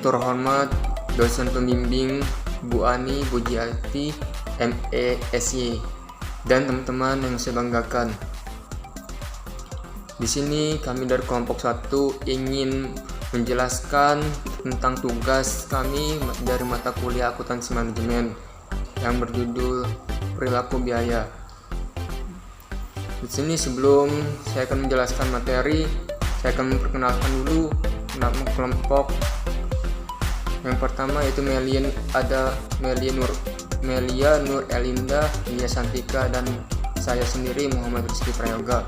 terhormat dosen pembimbing Bu Ani Bujiati MESY dan teman-teman yang saya banggakan. Di sini kami dari kelompok 1 ingin menjelaskan tentang tugas kami dari mata kuliah akuntansi manajemen yang berjudul perilaku biaya. Di sini sebelum saya akan menjelaskan materi, saya akan memperkenalkan dulu nama kelompok. Yang pertama yaitu Melia Nur Elinda, Lia Santika, dan saya sendiri Muhammad Rizky Prayoga.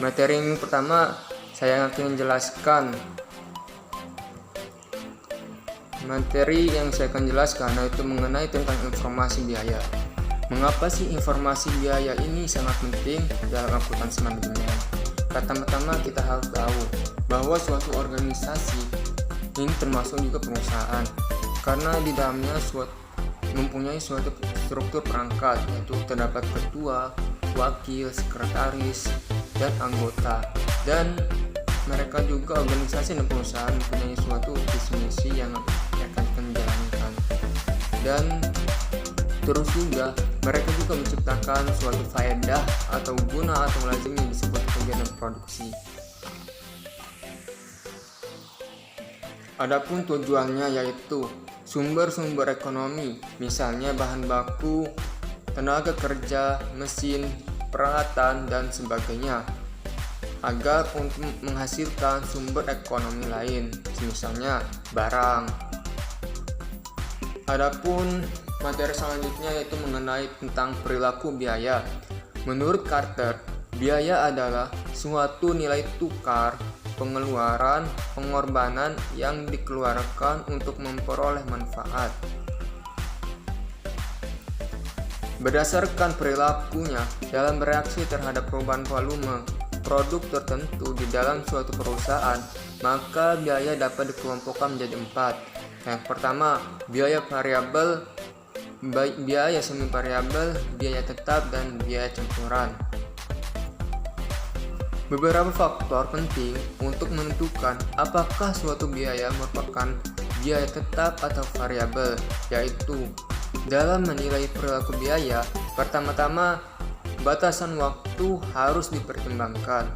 Materi yang pertama saya akan menjelaskan. Materi yang saya akan jelaskan yaitu mengenai tentang informasi biaya. Mengapa sih informasi biaya ini sangat penting dalam akuntansi manajemen? Pertama-tama kita harus tahu bahwa suatu organisasi ini termasuk juga perusahaan, karena di dalamnya mempunyai suatu struktur perangkat, yaitu terdapat ketua, wakil, sekretaris, dan anggota. Dan mereka juga organisasi dan perusahaan mempunyai suatu visi misi yang akan menjalankan. Dan terus juga mereka juga menciptakan suatu faedah atau guna atau lazim yang disebut kegiatan produksi. Adapun tujuannya yaitu sumber-sumber ekonomi, misalnya bahan baku, tenaga kerja, mesin, peralatan, dan sebagainya, agar untuk menghasilkan sumber ekonomi lain, misalnya barang. Adapun materi selanjutnya yaitu mengenai tentang perilaku biaya. Menurut Carter, biaya adalah suatu nilai tukar, pengeluaran, pengorbanan yang dikeluarkan untuk memperoleh manfaat. Berdasarkan perilakunya dalam bereaksi terhadap perubahan volume produk tertentu di dalam suatu perusahaan, maka biaya dapat dikelompokkan menjadi 4. Yang pertama, biaya variabel, biaya semi variabel, biaya tetap, dan biaya campuran. Beberapa faktor penting untuk menentukan apakah suatu biaya merupakan biaya tetap atau variabel, yaitu dalam menilai perilaku biaya, pertama-tama batasan waktu harus dipertimbangkan.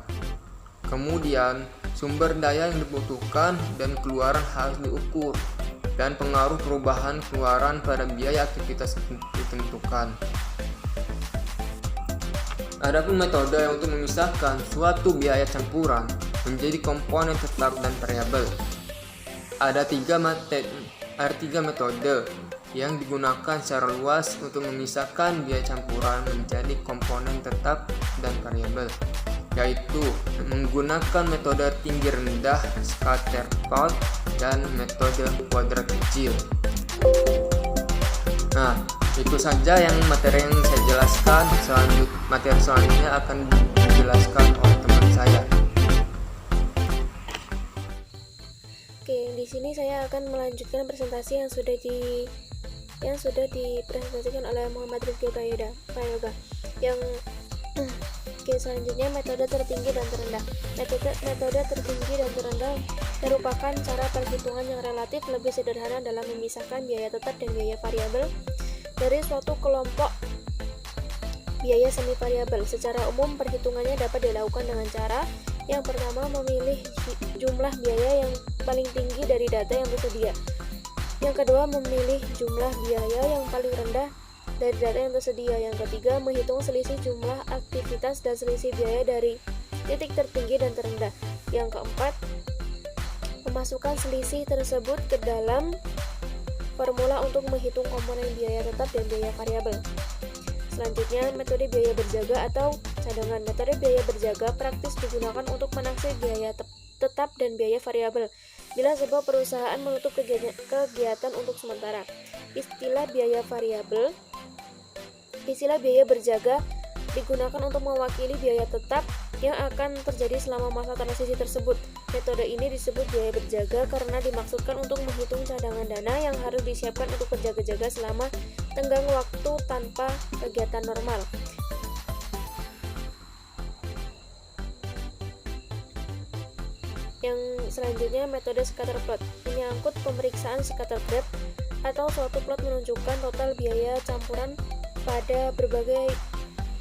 Kemudian, sumber daya yang dibutuhkan dan keluaran harus diukur, dan pengaruh perubahan keluaran pada biaya aktivitas ditentukan. Adapun metode untuk memisahkan suatu biaya campuran menjadi komponen tetap dan variabel. Ada tiga metode yang digunakan secara luas untuk memisahkan biaya campuran menjadi komponen tetap dan variabel, yaitu menggunakan metode tinggi rendah Scatterplot dan metode kuadrat kecil. Nah, itu saja yang materi yang saya jelaskan. Materi selanjutnya akan dijelaskan oleh teman saya. Oke, di sini saya akan melanjutkan presentasi yang sudah dipresentasikan oleh Muhammad Rizky Prayoga. Oke, selanjutnya metode tertinggi dan terendah. Metode tertinggi dan terendah merupakan cara perhitungan yang relatif lebih sederhana dalam memisahkan biaya tetap dan biaya variabel dari suatu kelompok biaya semi variabel. Secara umum, perhitungannya dapat dilakukan dengan cara yang pertama, memilih jumlah biaya yang paling tinggi dari data yang tersedia. Yang kedua, memilih jumlah biaya yang paling rendah dari data yang tersedia. Yang ketiga, menghitung selisih jumlah aktivitas dan selisih biaya dari titik tertinggi dan terendah. Yang keempat, memasukkan selisih tersebut ke dalam formula untuk menghitung komponen biaya tetap dan biaya variabel. Selanjutnya, metode biaya berjaga atau cadangan. Metode biaya berjaga praktis digunakan untuk menaksir biaya tetap dan biaya variabel bila sebuah perusahaan menutup kegiatan untuk sementara. Istilah biaya berjaga digunakan untuk mewakili biaya tetap yang akan terjadi selama masa transisi tersebut. Metode ini disebut biaya berjaga karena dimaksudkan untuk menghitung cadangan dana yang harus disiapkan untuk berjaga-jaga selama tenggang waktu tanpa kegiatan normal. Selanjutnya, metode scatter plot menyangkut pemeriksaan scatter graph atau suatu plot menunjukkan total biaya campuran pada berbagai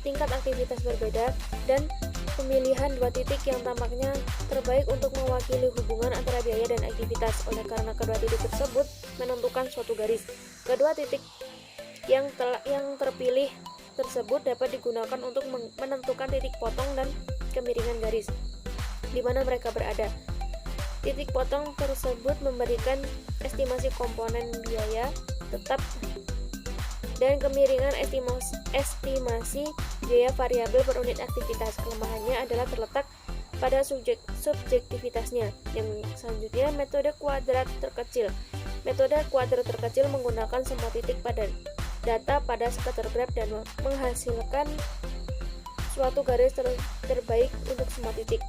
tingkat aktivitas berbeda dan pemilihan dua titik yang tampaknya terbaik untuk mewakili hubungan antara biaya dan aktivitas. Oleh karena kedua titik tersebut menentukan suatu garis. Kedua titik yang terpilih tersebut dapat digunakan untuk menentukan titik potong dan kemiringan garis di mana mereka berada. Titik potong tersebut memberikan estimasi komponen biaya tetap dan kemiringan estimasi biaya variabel per unit aktivitas. Kelemahannya adalah terletak pada subjektivitasnya. Yang selanjutnya, metode kuadrat terkecil. Metode kuadrat terkecil menggunakan semua titik pada data pada scatter graph dan menghasilkan suatu garis terbaik untuk semua titik.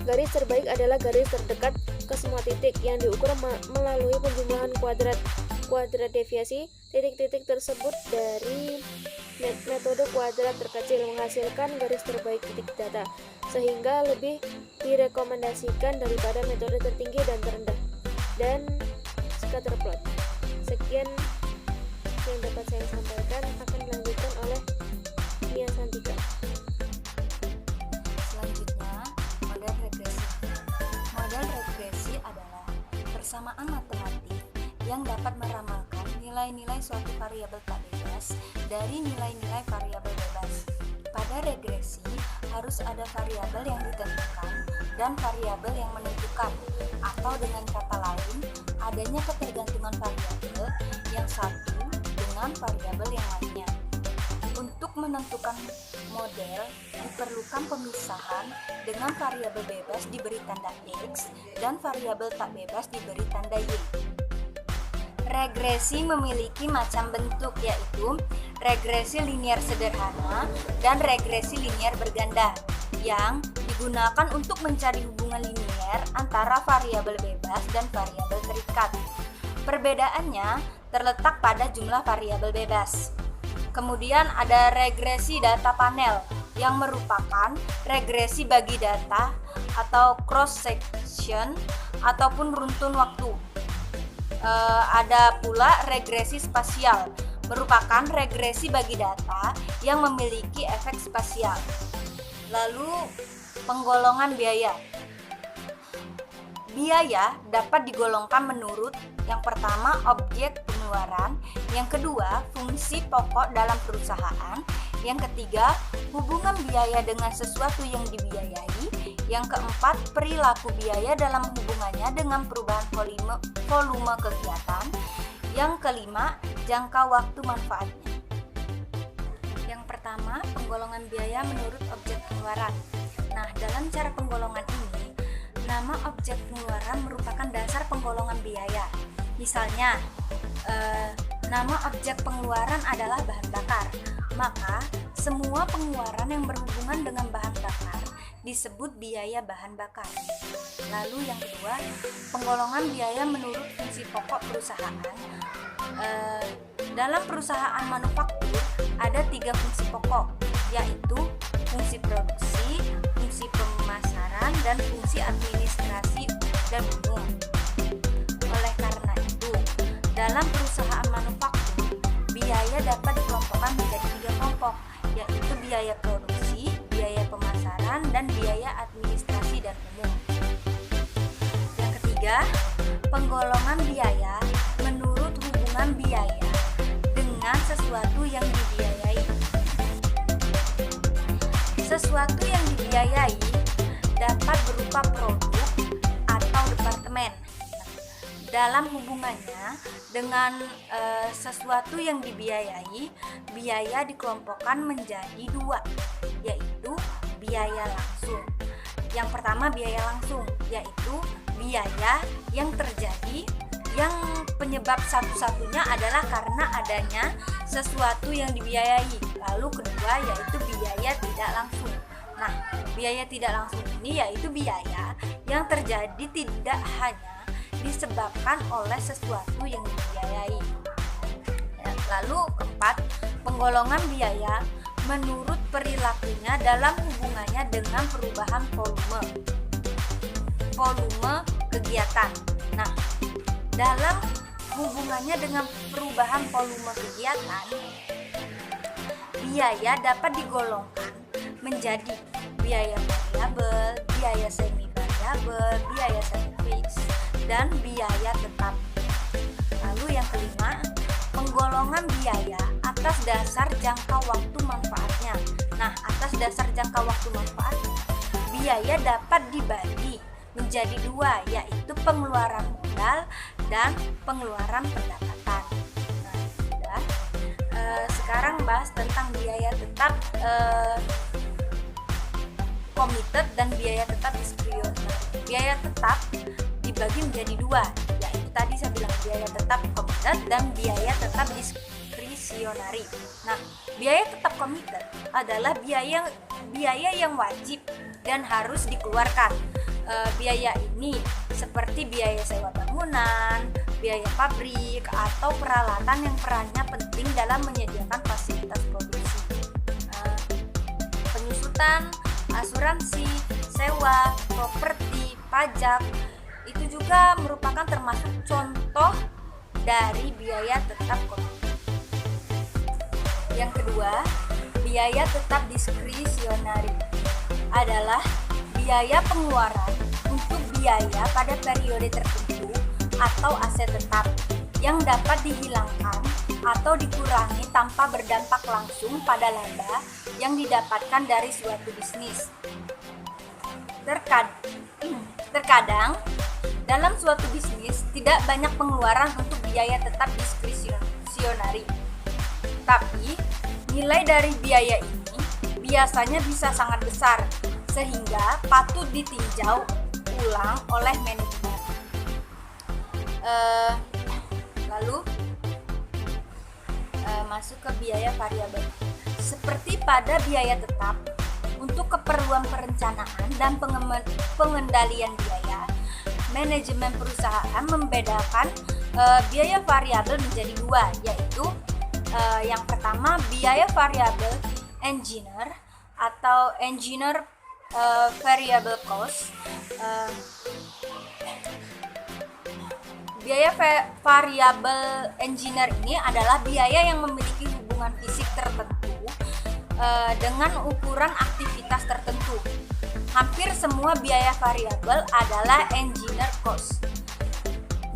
Garis terbaik adalah garis terdekat ke semua titik yang diukur melalui penjumlahan kuadrat deviasi titik-titik tersebut dari metode kuadrat terkecil menghasilkan garis terbaik titik data, sehingga lebih direkomendasikan daripada metode tertinggi dan terendah dan scatter plot. Sekian yang dapat saya sampaikan, akan dilanjutkan oleh Nia Santika. Selanjutnya, model regresi. Model regresi adalah persamaan matematik yang dapat meramalkan nilai-nilai suatu variabel tak bebas dari nilai-nilai variabel bebas. Pada regresi, harus ada variabel yang ditentukan dan variabel yang menentukan, atau dengan kata lain, adanya ketergantungan variabel yang satu dengan variabel yang lainnya. Untuk menentukan model, diperlukan pemisahan dengan variabel bebas diberi tanda X dan variabel tak bebas diberi tanda Y. Regresi memiliki macam bentuk, yaitu regresi linier sederhana dan regresi linier berganda yang digunakan untuk mencari hubungan linier antara variabel bebas dan variabel terikat. Perbedaannya terletak pada jumlah variabel bebas. Kemudian ada regresi data panel yang merupakan regresi bagi data atau cross section ataupun runtun waktu. Ada pula regresi spasial, merupakan regresi bagi data yang memiliki efek spasial. Lalu penggolongan biaya. Biaya dapat digolongkan menurut yang pertama objek pengeluaran, yang kedua fungsi pokok dalam perusahaan, yang ketiga hubungan biaya dengan sesuatu yang dibiayai, yang keempat perilaku biaya dalam hubungannya dengan perubahan volume kegiatan, yang kelima jangka waktu manfaatnya. Yang pertama, penggolongan biaya menurut objek pengeluaran. Nah, dalam cara penggolongan ini, nama objek pengeluaran merupakan dasar penggolongan biaya. Misalnya, nama objek pengeluaran adalah bahan bakar, maka semua pengeluaran yang berhubungan dengan bahan bakar disebut biaya bahan bakar. Lalu yang kedua, penggolongan biaya menurut fungsi pokok perusahaan. Dalam perusahaan manufaktur ada 3 fungsi pokok, yaitu fungsi produksi, fungsi pemasaran, dan fungsi administrasi dan umum. Oleh karena itu, dalam perusahaan manufaktur, biaya dapat dikelompokkan menjadi 3 kelompok, yaitu biaya produksi, biaya pemasaran, dan biaya administrasi dan umum. Yang ketiga, penggolongan biaya menurut hubungan biaya dengan sesuatu yang dibiayai. Sesuatu yang dibiayai dapat berupa produk atau departemen. Dalam hubungannya dengan sesuatu yang dibiayai, biaya dikelompokkan menjadi 2, yaitu biaya langsung. Yang pertama biaya langsung, yaitu biaya yang terjadi yang penyebab satu-satunya adalah karena adanya sesuatu yang dibiayai. Lalu kedua yaitu biaya tidak langsung. Nah, biaya tidak langsung ini yaitu biaya yang terjadi tidak hanya disebabkan oleh sesuatu yang dibiayai. Lalu keempat, penggolongan biaya menurut perilakunya dalam hubungannya dengan perubahan volume. volume kegiatan. Nah, dalam hubungannya dengan perubahan volume kegiatan, biaya dapat digolongkan menjadi biaya variabel, biaya semi variabel, biaya semi fix, dan biaya tetap. Lalu yang kelima, penggolongan biaya atas dasar jangka waktu manfaatnya. Nah, atas dasar jangka waktu manfaatnya, biaya dapat dibagi menjadi dua, yaitu pengeluaran modal dan pengeluaran pendapatan. Nah, sudah. Sekarang bahas tentang biaya tetap committed dan biaya tetap diskrisioner. Biaya tetap dibagi menjadi dua, yaitu tadi saya bilang biaya tetap committed dan biaya tetap diskrisionari. Nah, biaya tetap committed adalah biaya yang wajib dan harus dikeluarkan. Biaya ini seperti biaya sewa bangunan, biaya pabrik, atau peralatan yang perannya penting dalam menyediakan fasilitas produksi. Penyusutan, asuransi, sewa, properti, pajak, itu juga merupakan termasuk contoh dari biaya tetap committed. Yang kedua, biaya tetap diskrisionari adalah biaya pengeluaran untuk biaya pada periode tertentu atau aset tetap yang dapat dihilangkan atau dikurangi tanpa berdampak langsung pada laba yang didapatkan dari suatu bisnis. Terkadang dalam suatu bisnis tidak banyak pengeluaran untuk biaya tetap diskrisionari, tapi nilai dari biaya ini biasanya bisa sangat besar sehingga patut ditinjau ulang oleh manajemen. Lalu masuk ke biaya variabel. Seperti pada biaya tetap, untuk keperluan perencanaan dan pengendalian biaya, manajemen perusahaan membedakan biaya variabel menjadi dua, yaitu yang pertama biaya variabel engineer atau engineer variable cost. Biaya variabel engineer ini adalah biaya yang memiliki hubungan fisik tertentu dengan ukuran aktivitas tertentu. Hampir semua biaya variabel adalah engineer cost.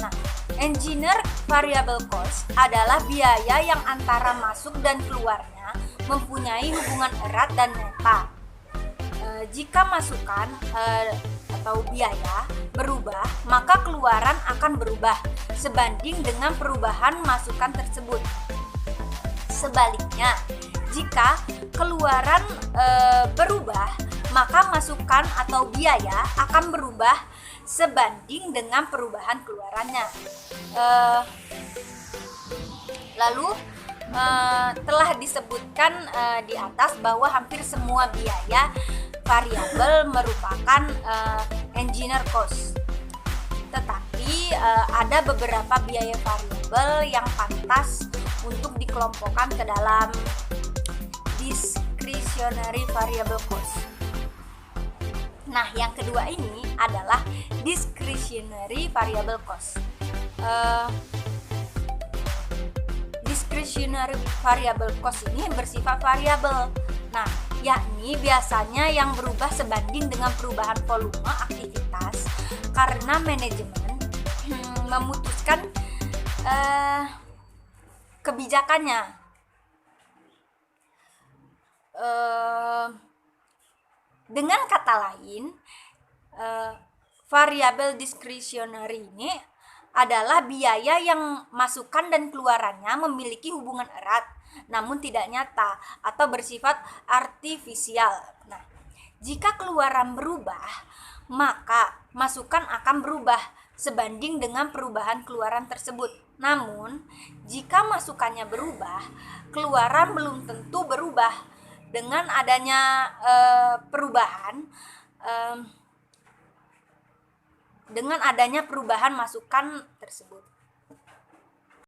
Nah, engineer variable cost adalah biaya yang antara masuk dan keluarnya mempunyai hubungan erat dan neta. Jika masukan atau biaya berubah, maka keluaran akan berubah sebanding dengan perubahan masukan tersebut. Sebaliknya, jika keluaran berubah, maka masukan atau biaya akan berubah sebanding dengan perubahan keluarannya. Lalu telah disebutkan di atas bahwa hampir semua biaya variabel merupakan engineer cost. Tetapi ada beberapa biaya variabel yang pantas untuk dikelompokkan ke dalam discretionary variable cost. Nah, yang kedua ini adalah discretionary variable cost. Discretionary variable cost ini bersifat variabel. Nah, yakni biasanya yang berubah sebanding dengan perubahan volume aktivitas karena manajemen memutuskan kebijakannya. Dengan kata lain, variabel discretionary ini adalah biaya yang masukan dan keluarannya memiliki hubungan erat namun tidak nyata atau bersifat artifisial. Nah, jika keluaran berubah, maka masukan akan berubah sebanding dengan perubahan keluaran tersebut. Namun, jika masukannya berubah, keluaran belum tentu berubah. Dengan adanya perubahan masukan tersebut.